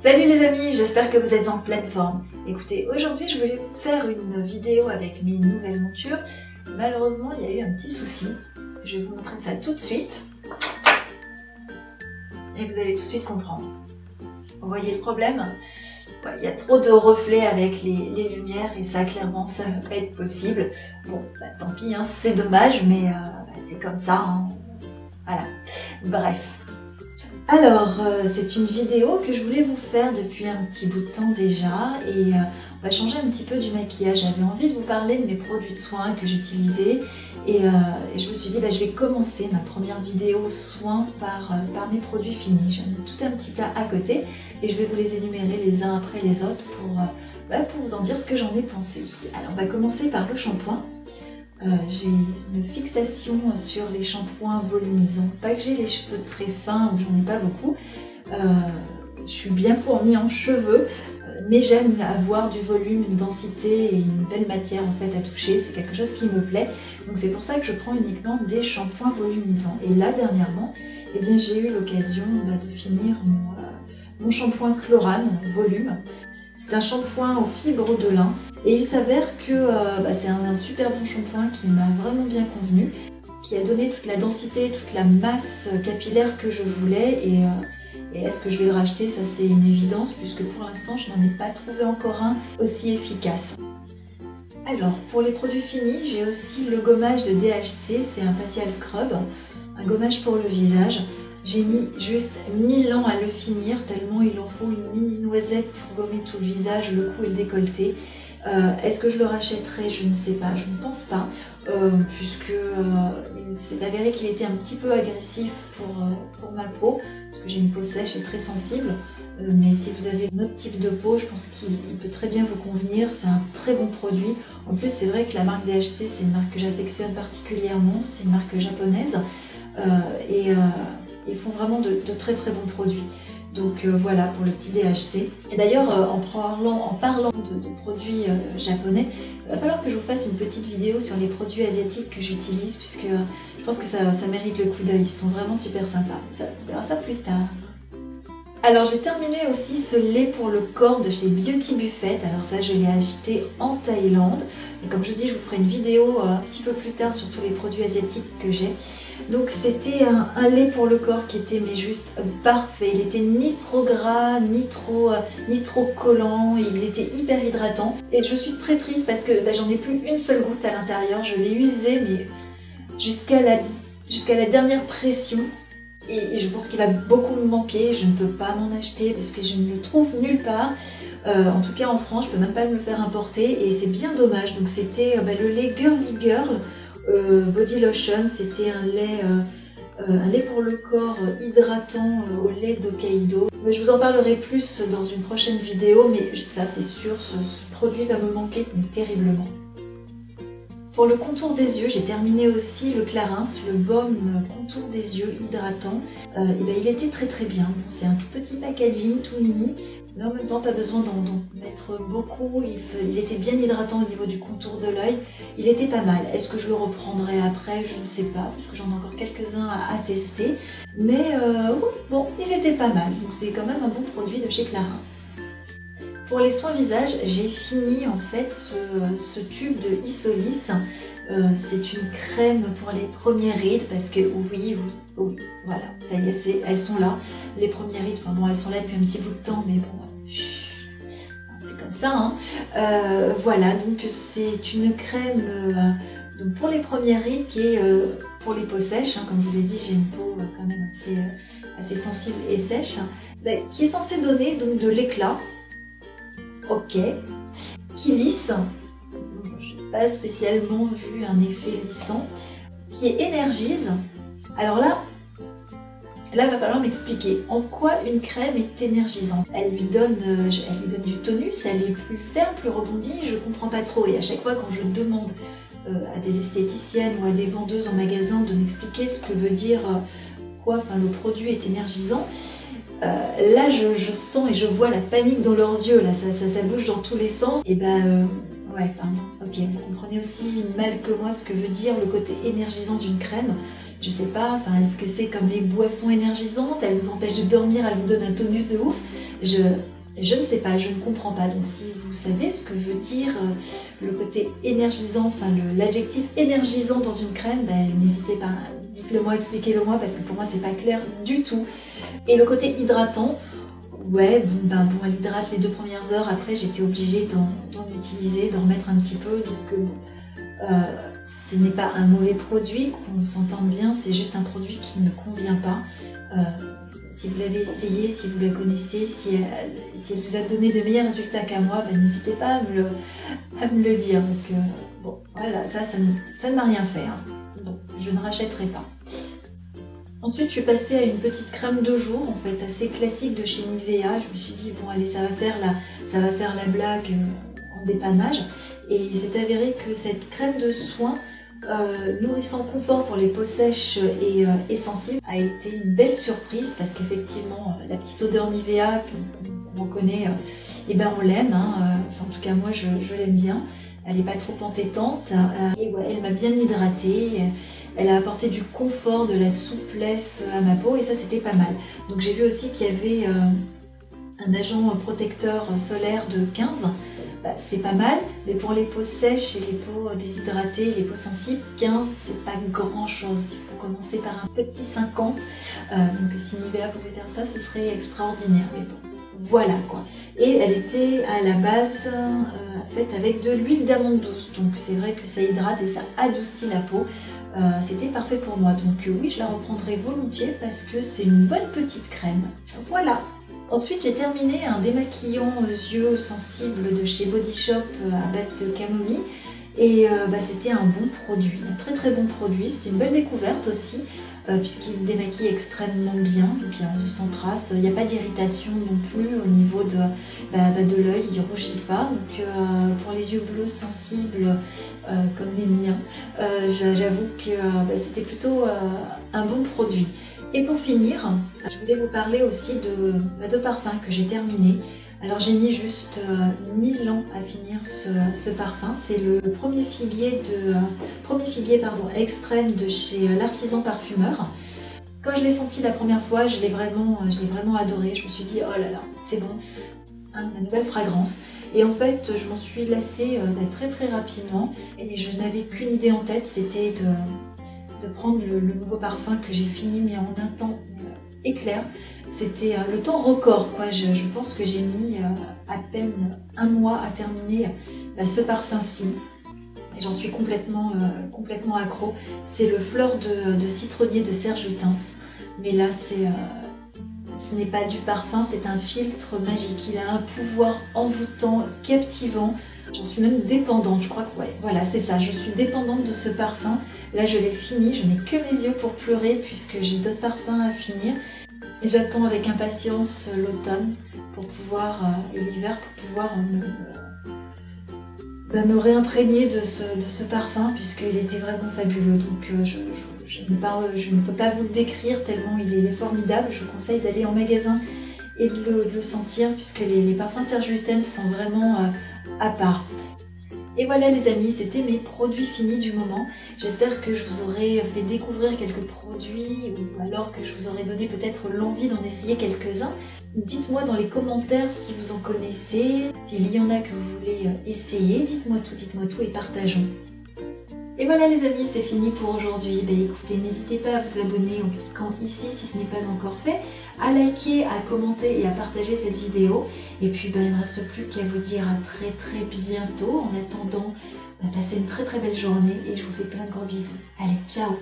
Salut les amis, j'espère que vous êtes en pleine forme. Écoutez, aujourd'hui je voulais vous faire une vidéo avec mes nouvelles montures. Malheureusement, il y a eu un petit souci. Je vais vous montrer ça tout de suite. Et vous allez tout de suite comprendre. Vous voyez le problème? Il y a trop de reflets avec les lumières et ça, clairement, ça ne va pas être possible. Bon, tant pis, hein, c'est dommage, mais c'est comme ça. Hein. Voilà. Bref. Alors, c'est une vidéo que je voulais vous faire depuis un petit bout de temps déjà et on va changer un petit peu du maquillage. J'avais envie de vous parler de mes produits de soins que j'utilisais et je me suis dit je vais commencer ma première vidéo soins par mes produits finis. J'en ai tout un petit tas à côté et je vais vous les énumérer les uns après les autres pour vous en dire ce que j'en ai pensé. Alors, on va commencer par le shampoing. J'ai une fixation sur les shampoings volumisants. Pas que j'ai les cheveux très fins ou j'en ai pas beaucoup. Je suis bien fournie en cheveux, mais j'aime avoir du volume, une densité et une belle matière en fait à toucher. C'est quelque chose qui me plaît. Donc c'est pour ça que je prends uniquement des shampoings volumisants. Et là dernièrement, j'ai eu l'occasion de finir mon shampoing Chlorane volume. C'est un shampoing aux fibres de lin et il s'avère que c'est un super bon shampoing qui m'a vraiment bien convenu, qui a donné toute la densité, toute la masse capillaire que je voulais et est-ce que je vais le racheter? Ça c'est une évidence puisque pour l'instant je n'en ai pas trouvé encore un aussi efficace. Alors pour les produits finis, j'ai aussi le gommage de DHC, c'est un facial scrub, un gommage pour le visage. J'ai mis juste 1000 ans à le finir, tellement il en faut une mini noisette pour gommer tout le visage, le cou et le décolleté. Est-ce que je le rachèterai? Je ne sais pas, je ne pense pas, puisque il s'est avéré qu'il était un petit peu agressif pour ma peau, parce que j'ai une peau sèche et très sensible. Mais si vous avez un autre type de peau, je pense qu'il peut très bien vous convenir, c'est un très bon produit. En plus, c'est vrai que la marque DHC, c'est une marque que j'affectionne particulièrement, c'est une marque japonaise. Ils font vraiment de très très bons produits. Donc voilà pour le petit DHC. Et d'ailleurs, en parlant de produits japonais, il va falloir que je vous fasse une petite vidéo sur les produits asiatiques que j'utilise, puisque je pense que ça mérite le coup d'œil. Ils sont vraiment super sympas. On verra ça plus tard. Alors j'ai terminé aussi ce lait pour le corps de chez Beauty Buffet. Alors ça, je l'ai acheté en Thaïlande. Et comme je dis, je vous ferai une vidéo un petit peu plus tard sur tous les produits asiatiques que j'ai. Donc c'était un lait pour le corps qui était juste parfait. Il était ni trop gras, ni trop collant. Il était hyper hydratant. Et je suis très triste parce que j'en ai plus une seule goutte à l'intérieur. Je l'ai usé mais jusqu'à la dernière pression. Et je pense qu'il va beaucoup me manquer. Je ne peux pas m'en acheter parce que je ne le trouve nulle part. En tout cas en France, je ne peux même pas me le faire importer. Et c'est bien dommage. Donc c'était le lait Girly Girl. Body Lotion, c'était un lait pour le corps hydratant au lait d'Hokkaido. Je vous en parlerai plus dans une prochaine vidéo, mais ça c'est sûr, ce produit va me manquer mais terriblement. Pour le contour des yeux, j'ai terminé aussi le Clarins, le baume contour des yeux hydratant. Il était très très bien. Bon, c'est un tout petit packaging, tout mini, mais en même temps pas besoin d'en mettre beaucoup. Il était bien hydratant au niveau du contour de l'œil. Il était pas mal. Est-ce que je le reprendrai après? Je ne sais pas, parce que j'en ai encore quelques-uns à tester. Mais oui, bon, il était pas mal. Donc c'est quand même un bon produit de chez Clarins. Pour les soins visage, j'ai fini en fait ce tube de Isolis. C'est une crème pour les premières rides parce que oui, voilà, ça y est, elles sont là. Les premières rides, enfin bon, elles sont là depuis un petit bout de temps, mais bon, c'est comme ça. Hein. Voilà, donc c'est une crème donc pour les premières rides qui est pour les peaux sèches. Hein, comme je vous l'ai dit, j'ai une peau quand même assez sensible et sèche, qui est censée donner donc de l'éclat. Ok, qui lisse, je n'ai pas spécialement vu un effet lissant, qui énergise. Alors là, il va falloir m'expliquer en quoi une crème est énergisante. Elle lui donne du tonus, elle est plus ferme, plus rebondie, je ne comprends pas trop. Et à chaque fois quand je demande à des esthéticiennes ou à des vendeuses en magasin de m'expliquer ce que veut dire le produit est énergisant, là je sens et je vois la panique dans leurs yeux, là ça bouge dans tous les sens. Et ouais, ok, vous comprenez aussi mal que moi ce que veut dire le côté énergisant d'une crème. Je sais pas, est-ce que c'est comme les boissons énergisantes, elles vous empêchent de dormir, elles vous donnent un tonus de ouf? Je ne sais pas, je ne comprends pas. Donc si vous savez ce que veut dire le côté énergisant, enfin l'adjectif énergisant dans une crème, ben, n'hésitez pas, dites-le moi, expliquez-le moi, parce que pour moi c'est pas clair du tout. Et le côté hydratant, ouais, bon, elle hydrate les 2 premières heures, après j'étais obligée d'en utiliser, d'en remettre un petit peu, donc ce n'est pas un mauvais produit, qu'on s'entende bien, c'est juste un produit qui ne me convient pas. Si vous l'avez essayé, si vous la connaissez, si elle vous a donné de meilleurs résultats qu'à moi, ben, n'hésitez pas à me le dire, parce que bon, voilà, ça ne m'a rien fait. Hein. Bon, je ne rachèterai pas. Ensuite, je suis passée à une petite crème de jour, en fait, assez classique de chez Nivea. Je me suis dit, bon allez, ça va faire la blague en dépannage. Et il s'est avéré que cette crème de soin nourrissant confort pour les peaux sèches et sensibles a été une belle surprise, parce qu'effectivement la petite odeur Nivea qu'on connaît, et ben on l'aime, hein, enfin, en tout cas moi je l'aime bien, elle n'est pas trop entêtante, et ouais, elle m'a bien hydratée, elle a apporté du confort, de la souplesse à ma peau, et ça c'était pas mal. Donc j'ai vu aussi qu'il y avait un agent protecteur solaire de 15. Bah, c'est pas mal, mais pour les peaux sèches et les peaux déshydratées, les peaux sensibles, 15 c'est pas grand chose, il faut commencer par un petit 50, donc si Nivea pouvait faire ça, ce serait extraordinaire, mais bon, voilà quoi. Et elle était à la base faite avec de l'huile d'amande douce, donc c'est vrai que ça hydrate et ça adoucit la peau, c'était parfait pour moi, donc oui, je la reprendrai volontiers parce que c'est une bonne petite crème, voilà. Ensuite, j'ai terminé un démaquillant aux yeux sensibles de chez Body Shop à base de camomille. Et c'était un bon produit, un très très bon produit. C'était une belle découverte aussi, puisqu'il démaquille extrêmement bien. Donc il est rendu sans trace. Il n'y a pas d'irritation non plus au niveau de l'œil, il ne rougit pas. Donc pour les yeux bleus sensibles comme les miens, j'avoue que c'était plutôt un bon produit. Et pour finir, je voulais vous parler aussi de parfums que j'ai terminé. Alors j'ai mis juste 1000 ans à finir ce parfum. C'est le premier figuier extrême de chez l'Artisan Parfumeur. Quand je l'ai senti la première fois, je l'ai vraiment adoré. Je me suis dit, oh là là, c'est bon, hein, ma nouvelle fragrance. Et en fait, je m'en suis lassée très très rapidement. Et je n'avais qu'une idée en tête, c'était de prendre le nouveau parfum que j'ai fini, mais en un temps éclair. C'était le temps record, quoi. Je pense que j'ai mis à peine 1 mois à terminer ce parfum-ci. J'en suis complètement accro. C'est le fleur de citronnier de Serge Lutens. Mais là, ce n'est pas du parfum, c'est un filtre magique. Il a un pouvoir envoûtant, captivant. J'en suis même dépendante, je crois que ouais, voilà, c'est ça, je suis dépendante de ce parfum. Là, je l'ai fini, je n'ai que mes yeux pour pleurer puisque j'ai d'autres parfums à finir. Et j'attends avec impatience l'automne pour pouvoir, et l'hiver pour pouvoir me réimprégner de ce parfum puisqu'il était vraiment fabuleux. Donc je ne peux pas vous le décrire tellement il est formidable. Je vous conseille d'aller en magasin et de le sentir puisque les parfums Serge Lutens sont vraiment à part. Et voilà les amis, c'était mes produits finis du moment. J'espère que je vous aurai fait découvrir quelques produits ou alors que je vous aurai donné peut-être l'envie d'en essayer quelques-uns. Dites-moi dans les commentaires si vous en connaissez, s'il y en a que vous voulez essayer. Dites-moi tout et partageons. Et voilà les amis, c'est fini pour aujourd'hui. Écoutez, n'hésitez pas à vous abonner en cliquant ici si ce n'est pas encore fait, à liker, à commenter et à partager cette vidéo. Et puis il ne me reste plus qu'à vous dire à très très bientôt. En attendant, passez une très très belle journée et je vous fais plein de gros bisous. Allez, ciao!